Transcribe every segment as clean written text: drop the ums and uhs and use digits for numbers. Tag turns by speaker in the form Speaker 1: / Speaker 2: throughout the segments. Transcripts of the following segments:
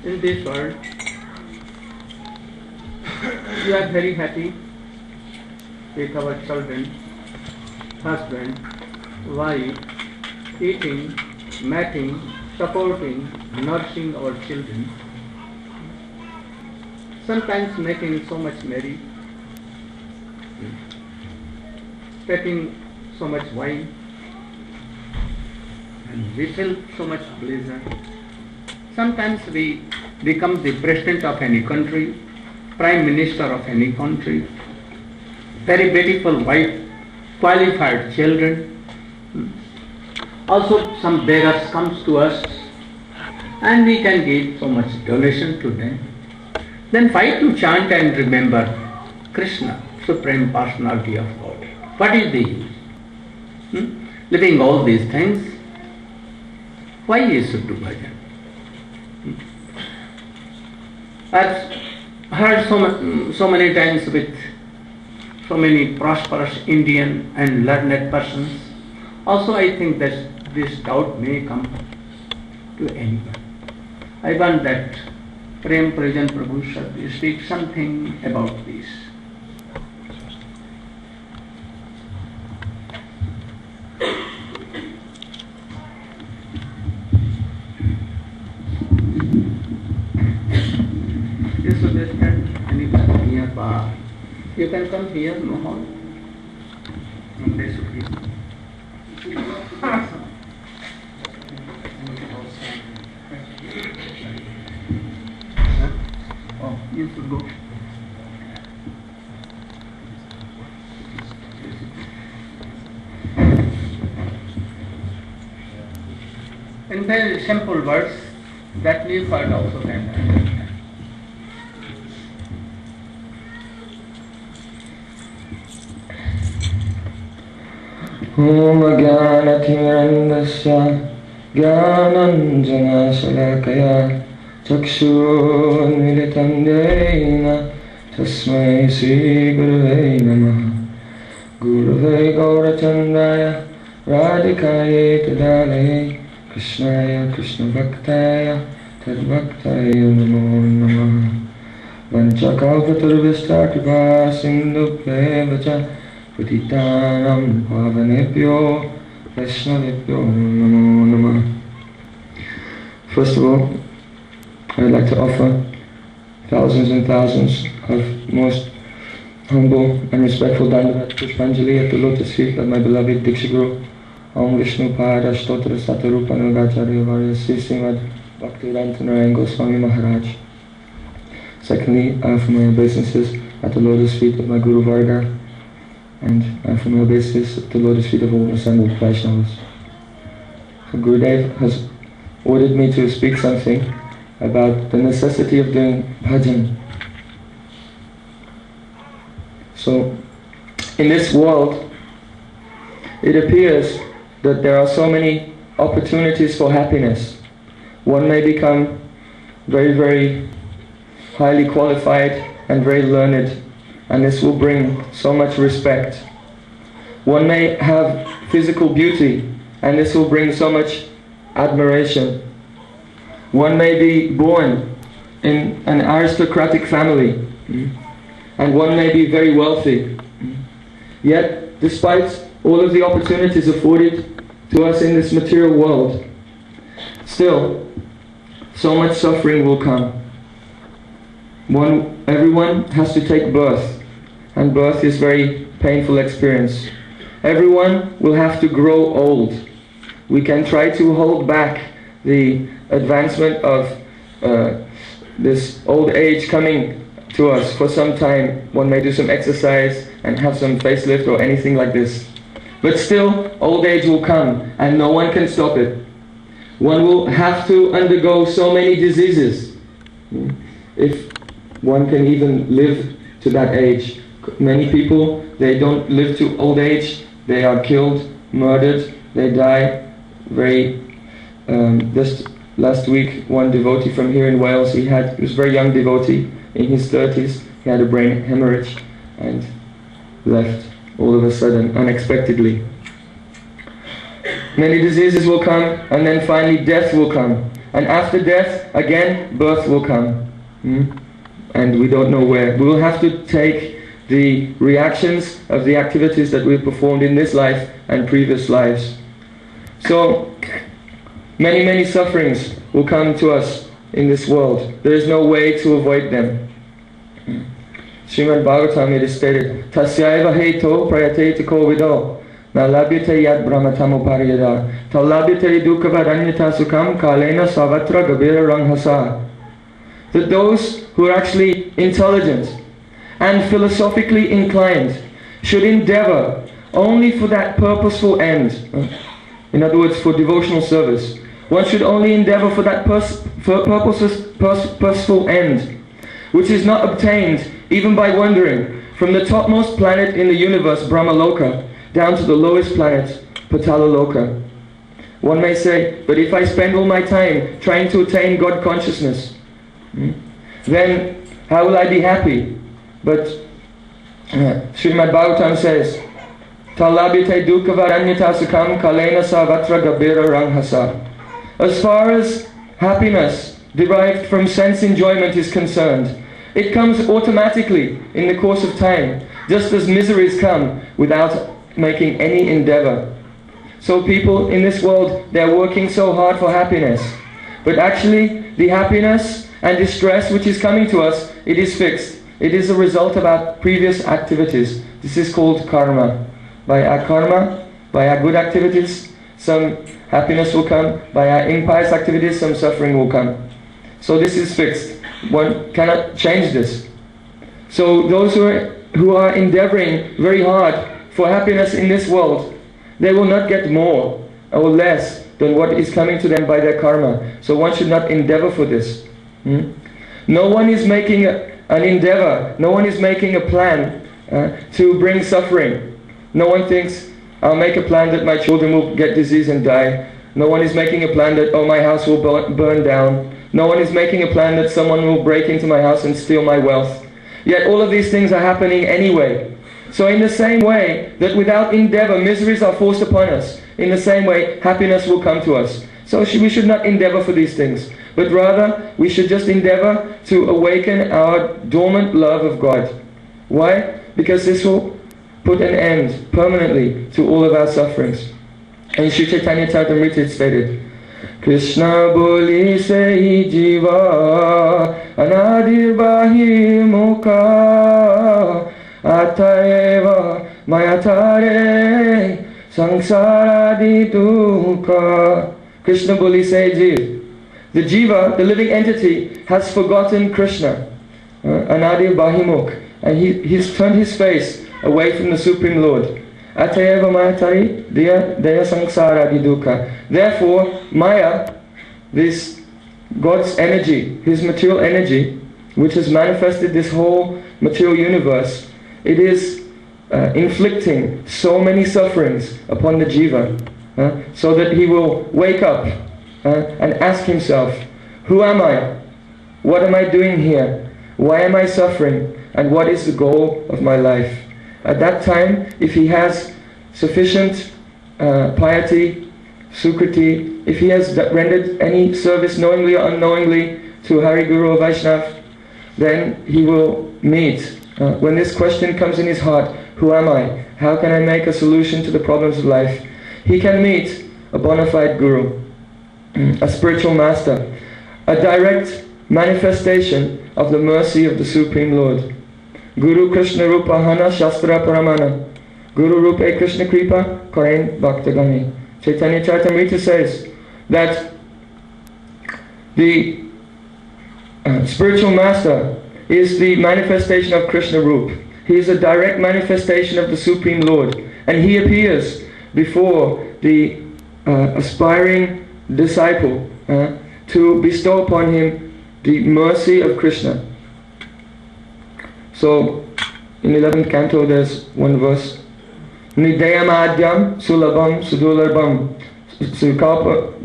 Speaker 1: In this world, we are very happy with our children, husband, wife, eating, mating, supporting, nourishing our children, sometimes making so much merry, taking so much wine, and we feel so much pleasure. Sometimes we become the president of any country, prime minister of any country, very beautiful wife, qualified children. Also some beggars comes to us and we can give so much donation to them. Then why to chant and remember Krishna, Supreme Personality of God? What is the use? Living all these things, why you should do bhajan? I've heard so many times with so many prosperous Indian and learned persons. Also I think that this doubt may come to anyone. I want that Prem Prajan Prabhu should speak something about this. You can come here, Mohan. Oh, you should go. In very simple words, that we heard also can understand.
Speaker 2: Om Jnanatirandasya Jnananjana Shalakaya Chakshurunmilitam Dena Tasmai Sri Gurave Namaha Gurave Gaurachandaya Radhikaye Tadalaye Krishnaya Krishna Bhaktaya Tadbhaktaya Namo Namaha Vanchakalpatarvishta Kripa Sindhubhya Patitanam Pavanebhyo Vaishnavebhyo Namo Namah. First of all, I would like to offer thousands and thousands of most humble and respectful Dandavat Pushpanjali at the lotus feet of my beloved Diksha Guru, Om Vishnu Pada Stotra Satarupa Nagacharya Varya Sri Srimad Bhaktivedanta Narayan Goswami Maharaj. Secondly, I offer my obeisances at the lotus feet of my Guru Varga, and from my basis at the lotus feet of all assembled Vaishnavas. So Gurudev has ordered me to speak something about the necessity of doing bhajan. So, in this world, it appears that there are so many opportunities for happiness. One may become very, very highly qualified and very learned, and this will bring so much respect. One may have physical beauty, and this will bring so much admiration. One may be born in an aristocratic family, and one may be very wealthy. Yet, despite all of the opportunities afforded to us in this material world, still, so much suffering will come. Everyone has to take birth, and birth is a very painful experience. Everyone will have to grow old. We can try to hold back the advancement of this old age coming to us for some time. One may do some exercise and have some facelift or anything like this. But still, old age will come and no one can stop it. one will have to undergo so many diseases, if one can even live to that age. Many people, they don't live to old age, they are killed, murdered, they die very... just last week, one devotee from here in Wales, he was a very young devotee, in his 30s, he had a brain hemorrhage and left all of a sudden, unexpectedly. Many diseases will come, and then finally death will come. And after death, again, birth will come. And we don't know where. We will have to take the reactions of the activities that we've performed in this life and previous lives. So, many, many sufferings will come to us in this world. There is no way to avoid them. Srimad Bhagavatam, it is stated, Tasyaiva heto prayate ko vido na labhyate yad brahmatam upariyada ta labhyate dukkha varanyata sukham kalena savatra gabira ranghasa. That those who are actually intelligent and philosophically inclined should endeavor only for that purposeful end. In other words, for devotional service. One should only endeavor for that purposeful end, which is not obtained even by wandering from the topmost planet in the universe, Brahmaloka, down to the lowest planet, Patalaloka. One may say, but if I spend all my time trying to attain God consciousness, then how will I be happy? But Srimad Bhagavatam says, Talabhite dukkha varanyata sukham kalena savatra gabira ranghasa. As far as happiness derived from sense enjoyment is concerned, it comes automatically in the course of time, just as miseries come without making any endeavor. So people in this world, they're working so hard for happiness. But actually, the happiness and distress which is coming to us, it is fixed. It is a result of our previous activities. This is called karma. By our karma, by our good activities, some happiness will come. By our impious activities, some suffering will come. So this is fixed. One cannot change this. So those who are endeavoring very hard for happiness in this world, they will not get more or less than what is coming to them by their karma. So one should not endeavor for this. No one is making an endeavor, no one is making a plan to bring suffering. No one thinks, I'll make a plan that my children will get disease and die. No one is making a plan that, oh, my house will burn down. No one is making a plan that someone will break into my house and steal my wealth. Yet all of these things are happening anyway. So in the same way that without endeavor miseries are forced upon us, in the same way happiness will come to us. So we should not endeavor for these things, but rather we should just endeavor to awaken our dormant love of God. Why? Because this will put an end permanently to all of our sufferings. And Sri Chaitanya Charitamrita it stated, Krishna boli se jiva anadir bahi mukha atayeva mayatare sangsaradi dukha. Krishna boli se jiva. The jiva, the living entity, has forgotten Krishna, anadir bahimuk, and he's turned his face away from the Supreme Lord. Atayeva mayatari deya sangsaradi dukha. Therefore, Maya, this God's energy, His material energy, which has manifested this whole material universe, it is inflicting so many sufferings upon the jiva, so that he will wake up and ask himself, who am I? What am I doing here? Why am I suffering? And what is the goal of my life? At that time, if he has sufficient piety, sukriti, if he has rendered any service knowingly or unknowingly to Hari, Guru or Vaishnav, then he will meet. When this question comes in his heart, who am I? How can I make a solution to the problems of life? He can meet a bona fide Guru, a spiritual master, a direct manifestation of the mercy of the Supreme Lord. Guru Krishna Rupa Hana Shastra Paramana. Guru Rupa Krishna Kripa Karen Bhaktagani. Chaitanya Charitamrita says that the spiritual master is the manifestation of Krishna Rupa. He is a direct manifestation of the Supreme Lord, and he appears before the aspiring disciple to bestow upon him the mercy of Krishna. So, in 11th canto there's one verse, Nidayam adyam sulabam sudularbam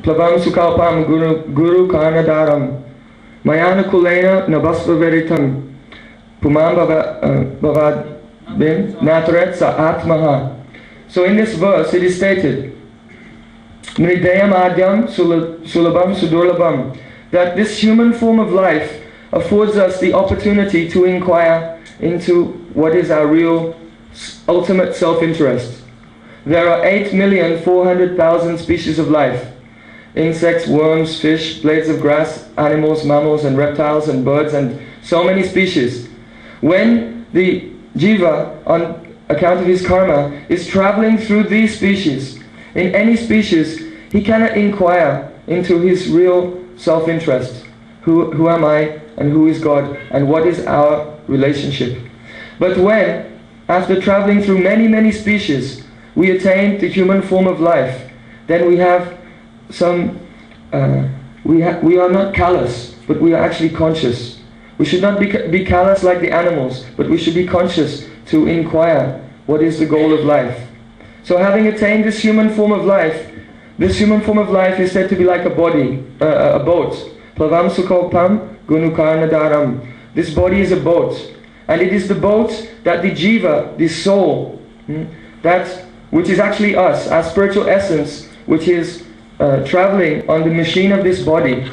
Speaker 2: plavam sukalpam guru karnadaram mayana kulena nabasva veritam pumam bhavadvim nataretsa atmaha. So in this verse it is stated, Nidayam adyam sulabam sudurlabam, that this human form of life affords us the opportunity to inquire into what is our real ultimate self-interest. There are 8,400,000 species of life. Insects, worms, fish, blades of grass, animals, mammals and reptiles and birds and so many species. When the jiva, on account of his karma, is traveling through these species, in any species, he cannot inquire into his real self-interest. Who am I and who is God and what is our relationship? But when, after traveling through many species, we attain the human form of life, then we have some, we are not callous, but we are actually conscious. We should not be callous like the animals, but we should be conscious to inquire what is the goal of life. So having attained this human form of life, this human form of life is said to be like a body, a boat. Plavam sukopam gunukarnadaram. This body is a boat. And it is the boat that the jiva, the soul, that which is actually us, our spiritual essence, which is traveling on the machine of this body.